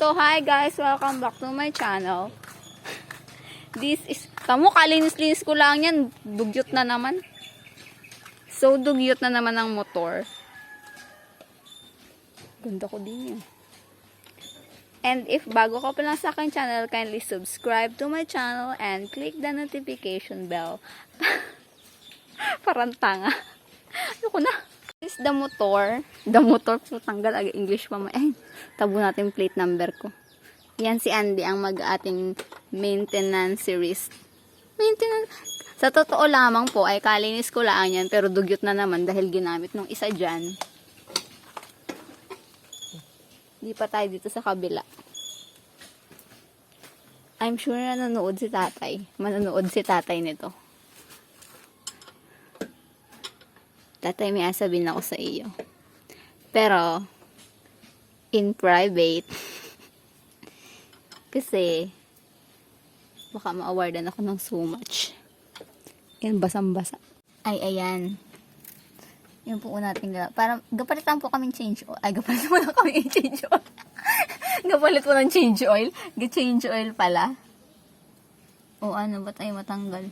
So, hi guys! Welcome back to my channel. This is... Tamo, kalinis-linis ko lang yan. Dugyot na naman. So, dugyot na naman ang motor. Ganda ko din yan. And if bago ka pa lang sa akin channel, kindly subscribe to my channel and click the notification bell. Parang tanga. Ayoko na. This is the motor. The motor. So, tanggal agad English pa. Eh, tabo natin plate number ko. Yan si Andy ang mag-ating maintenance series. Maintenance. Sa totoo lamang po ay kalinis ko lang yan pero dugyot na naman dahil ginamit nung isa dyan. Di pa tayo dito sa kabila. I'm sure na nanonood si tatay. Manonood si tatay nito. Tatay, may sabihin ako sa iyo. Pero, in private, kasi, baka ma-awardan ako ng so much. Yan, basang-basa. Ay, ayan. Yan po natin para gapalitan po kaming change oil. Ay, gapalit mo na kaming change oil. Gapalit mo ng change oil. Change oil pala. O ano, ba't ay matanggal?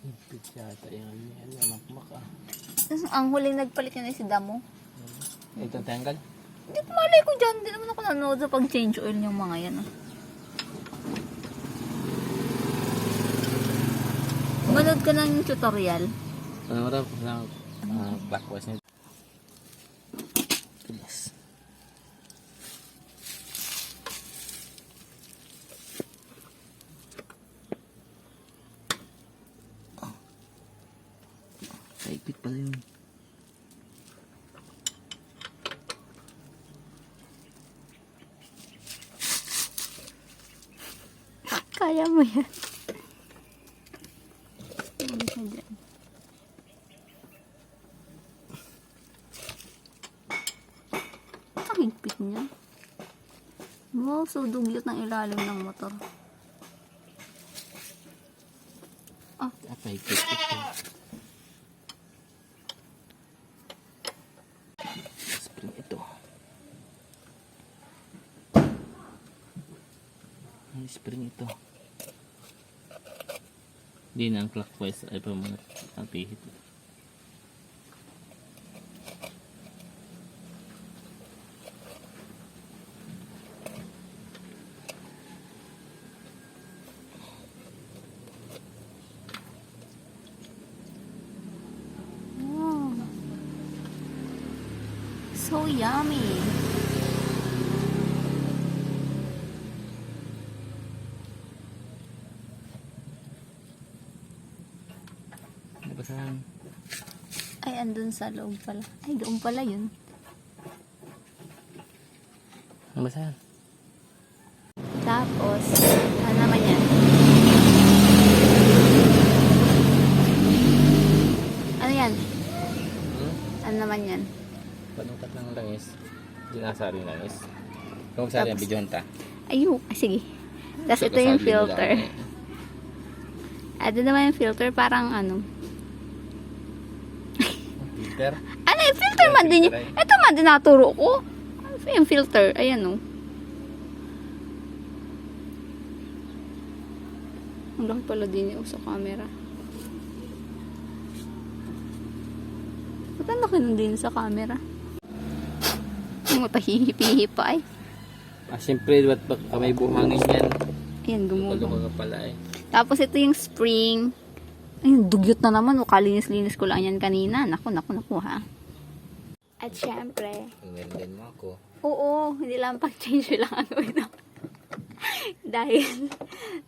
Higpit yata yan. Makmak. Ang huling nagpalit yun ay si Damo. Ito tanggal? Hindi ko malay ko dyan. Hindi naman ako nanood sa pag-change oil yung mga yan. Manood ka ng tutorial. Ano lang backwards nito. Yes. Higpit pala yun. Kaya mo yan. Ano ka dyan? Ang higpit niya. Wow, so dugyot ng ilalim ng motor. Ah. Apa higpit ito? Spring ito. Ang spring ito. Hindi na ang clockwise ay pa muna ang pihit. Wow. So yummy. Basahan. Ay, andun sa loob pala. Ay, doon pala yun. Basahan. Tapos, ano naman yan? Ano yan? Ano naman yan? Panukat ng langis. Dinasari ng langis. Kung sari ang bidyon ta. Ayun, sige. Tapos ito yung filter. Ito naman yung filter, parang ano. Filter? Ano yung filter man din yun? Ito man din naturo ko. Yung filter, ayan o. Ang laki pala din yung sa camera. Ba't ang laki nun din sa camera? Matahihipihi pa eh. Siyempre, ba't may buhangin yan? Ayan, gumulong. Paluka ka pala eh. Tapos ito yung spring. Ayun, dugyot na naman. Kalinis-linis ko lang yan kanina. Naku ha. At syempre. Tingnan mo ako. Oo, hindi lang pag-change lang ang gawin ako. Dahil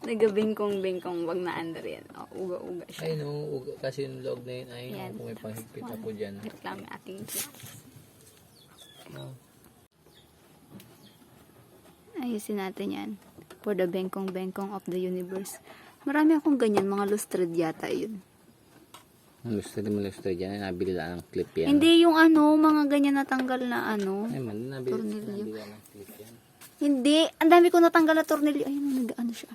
nagabingkong-bingkong wag na under yan. Uga-uga siya. Ay no, kasi yung loob na yun ay Yan. kung may panghigpit ako dyan. Reklamo yung ating class. No. Ayusin natin yan. For the bengkong-bengkong of the universe. Marami akong ganyan, mga lustred yata yun. Malustred yan, nabili lang ng clip yan. Hindi yung ano, mga ganyan natanggal na ano. Ay man, Tornilyo. nabili lang ng clip yan. Hindi, ang dami ko natanggal na tornilyo. Ayun, nag-ano siya.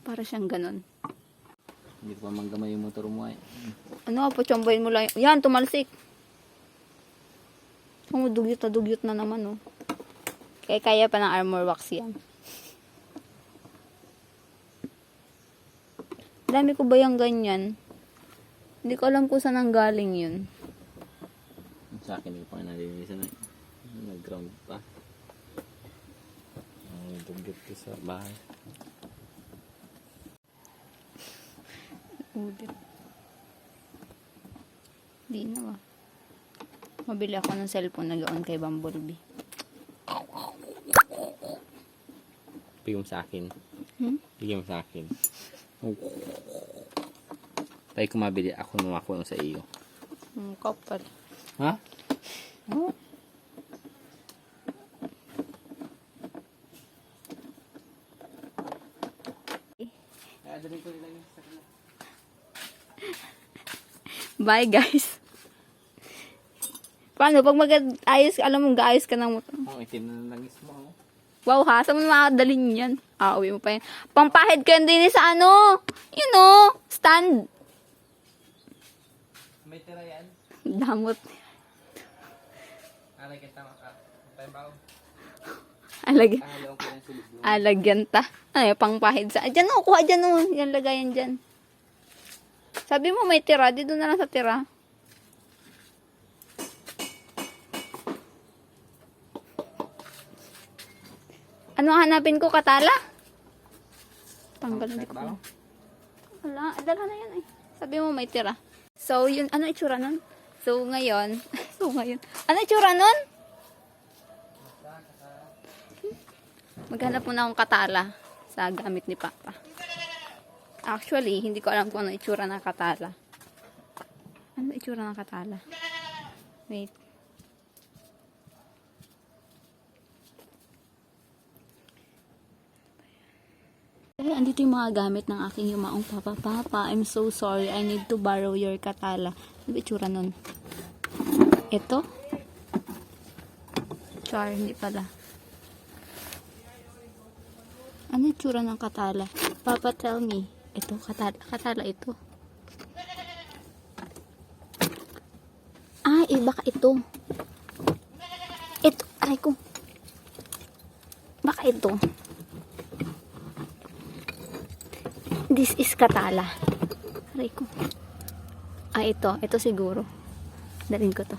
Para siyang ganon. Hindi ko pa manggamay yung motor mo ay. Ano, patsambahin mo lang. Yan, tumalsik. Oh, dugyot na naman, oh. Kaya pa ng armor wax yan. Dami ko ba yung ganyan? Hindi ko alam kung saan ang galing yun. Sa akin, hindi pa nga nalilinisan na. Nag-ground pa. Ang dugyot ko sa bahay. Ulit. Di na ba? Mabili ako ng cellphone nag-on kay Bumblebee. Bigyan mo sa akin. Bigyan mo sa akin. Tayo kung mabili ako nung ako sa iyo. Kapal. Ha? Oh. Bye guys. Paano pag mag-ayos, alam mo, mag-ayos ka ng motor? Ang itim na langis mo. Oh. Wow ha, saan mo makakadalhin yan? Uwi mo pa yan. Pampahid ka din sa ano? You know, stand. May tira yan? Damot. Alay kita maka. Tayo ba? Alagyan. ko yung sulog mo. Alagyan ta. Ay, pangpahid sa. Diyan o, kuha dyan o. Yan, lagayan dyan. Sabi mo may tira, dito na lang sa tira. Ano hanapin ko, katala? Tanggal na di ko. Wala, dala na yan eh. Sabi mo may tira. So, yun, ano itsura nun? So, ngayon, ano itsura nun? Maghanap muna akong katala sa gamit ni Papa. Actually, hindi ko alam kung ano itsura ng katala. Ano itsura ng katala? Wait. Andito yung mga gamit ng aking yumaong papa. Papa, I'm so sorry. I need to borrow your katala. Ano ba itsura nun? Ito? Char, hindi pala. Ano itsura ng katala? Papa, tell me. Ito, katala. Katala ito. Ah, baka ito. Ito, aray ko. Baka ito. This is katala. Aray ko. Ah, ito. Ito siguro. Dalhin ko to.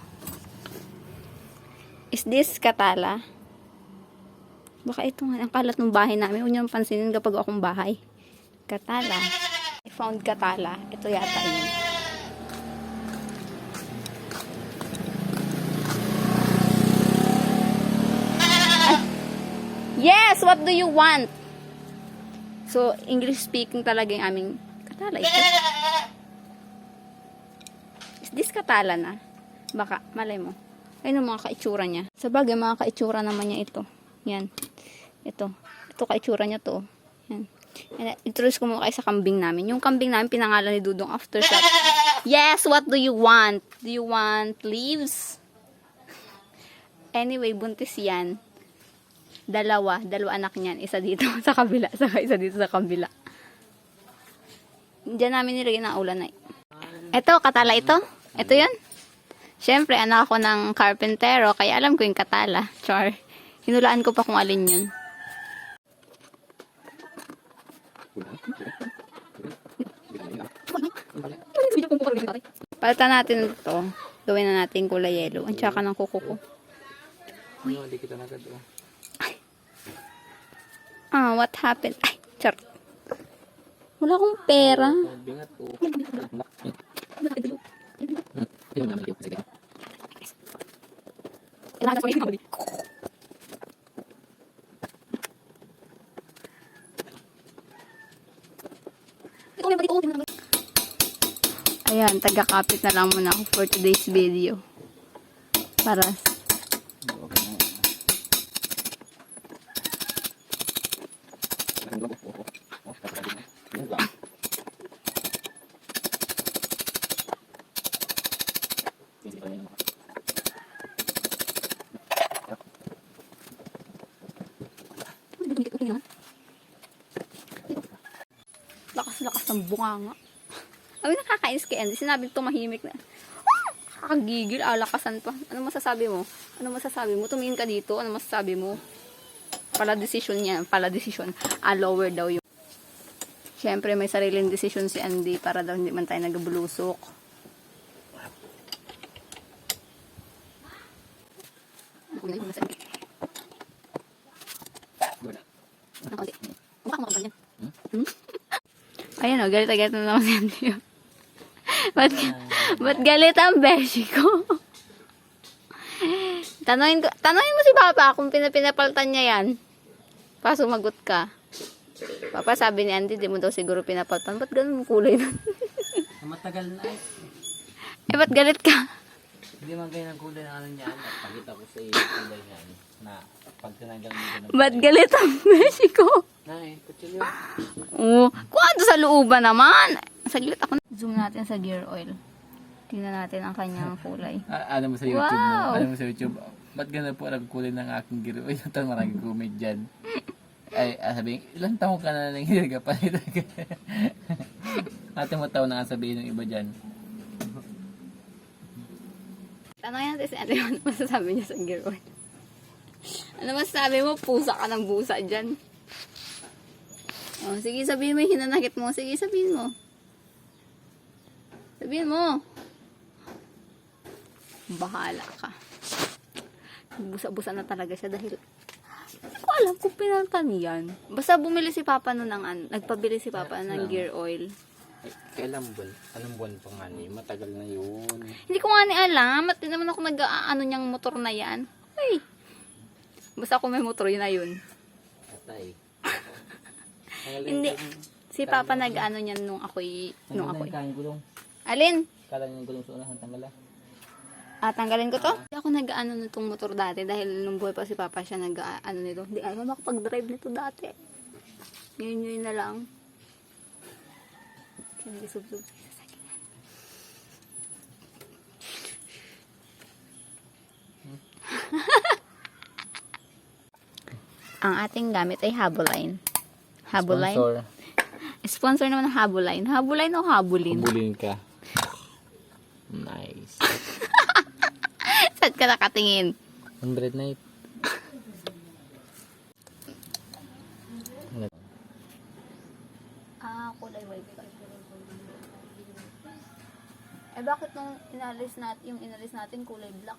Is this katala? Baka ito nga. Ang kalat ng bahay namin. Huwag niyang pansinin kapag akong bahay. Katala. I found katala. Ito yata yun. Ah. Yes! What do you want? So, English speaking talaga yung aming katala ito. Is this katala na? Baka, malay mo. Ayun ang mga kaitsura niya. Sa bagay, mga kaitsura naman niya ito. Yan. Ito. Ito kaitsura niya to. Yan. Introduce ko muna kayo sa kambing namin. Yung kambing namin, pinangalan ni Dudong after that. Yes, what do you want? Do you want leaves? Anyway, buntis yan. Dalawa anak niyan. Isa dito sa kabila, saka isa dito sa kabila. Diyan namin nilagay ng ulan na. Ito, katala ito. Ito yun. Siyempre, anak ako ng karpentero, kaya alam ko yung katala. Char. Hinulaan ko pa kung alin yun. Palitan natin ito. Gawin na natin kulay yellow. Ang tsaka ng kuko ko. Hindi kita nagad. Ah, what happened? Ay, char. Wala akong pera. Bingat ko. Ayan, taga-kapit na lang muna ako for today's video. Para lakas-lakas ng bunganga. Sabi nakakainis kay Andy. Sinabi tumahimik na. Kakagigil, lakasan pa. Ano masasabi mo? Ano masasabi mo? Tumingin ka dito. Ano masasabi mo? Pala decision niya. Pala decision. Lower daw yung. Siyempre, may sariling decision si Andy para daw hindi man tayo nagabulusok. Ayan o, galit na galit na naman si Andy. Ba't galit ang beshi ko? Tanungin mo si Papa kung pinapaltan niya yan. Pa, sumagot ka. Papa, sabi ni Andy, di mo daw siguro pinapaltan. Ba't ganun kulay nun? Matagal na eh. Eh, ba't galit ka? Hindi man ganyan ang kulay ng ano niyan. At pakita ko sa iyo kulay niyan. Na pag tinanggal mo doon. Ba't galit ang beshi ko? Nay, kutsilyo. Oo. Kuha sa looban naman. Saglit ako. Zoom natin sa gear oil. Tingnan natin ang kanyang kulay. Ano mo sa YouTube mo? Wow! Ano mo sa YouTube? Ba't gano'n po ang kulay ng aking giro? Ay, ito maraming comment dyan. Ay, sabihin, ilang taong ka na nang hindi ka pa nito? Ate mo taon na nga sabihin ng iba dyan. Tanongin natin si Ate, ano masasabi niya sa gear oil? Ano masasabi mo? Pusa ka ng busa dyan. Oh, sige, sabihin mo yung hinanakit mo. Sige, sabihin mo. Sabihin mo. Bahala ka. Busa-busa na talaga siya dahil hindi ko alam kung pinaltan yan. Basta bumili si Papa nun ng nagpabili si Papa ng gear oil. Ay, kailan buwan? Anong buwan pa nga ni? Matagal na yun. Hindi ko nga ni alam. At di naman ako nag-ano niyang motor na yan. Ay. Basta ako may motor, yun na yun. Atay. Hindi. Si Papa nag-ano niyan nung ako'y. Kain gulong. Alin? Kala niyo yung gulong sa unahan tanggal. Tanggalin ko to? Hindi ako nag-ano nitong motor dati dahil nung buhay pa si Papa siya nag-ano nito. Hindi ako makapag-drive nito dati. Yun na lang. Sub-sub. Ang ating gamit ay Habuline. Habuline? Sponsor naman ng Habuline. Habuline o Habulin? Habulin ka. Nice. Saan ka nakatingin? 100 night. Kulay white pa. Eh bakit nung inalis natin kulay black?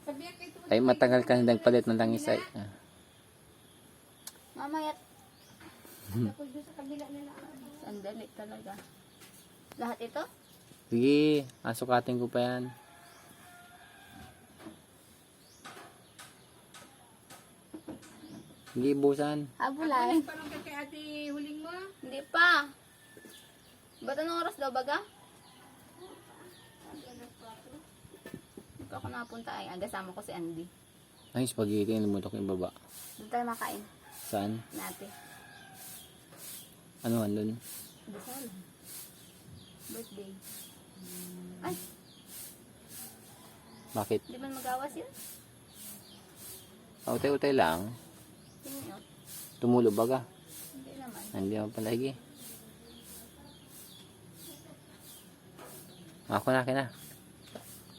Ay, matagal ka na nagpalit ng langis ay. Mamaya. Sandali talaga. Lahat ito? Sige, asukatin ko pa yan. Sige, busan. Habulay. Parang kay ate huling mo. Hindi pa. Ba't anong oras daw baga? Dito ako napunta ay agasama ko si Andy. Ay, spaghetti. Lumutok yung baba. Doon tayo makain. Saan? Natin. Ano andun? Dasal. Birthday. Ay, Bakit? di ba mag-awas yun? Utay-utay lang. Tingin nyo. Tumulo baga. Hindi naman. Hindi naman palagi. Ako na,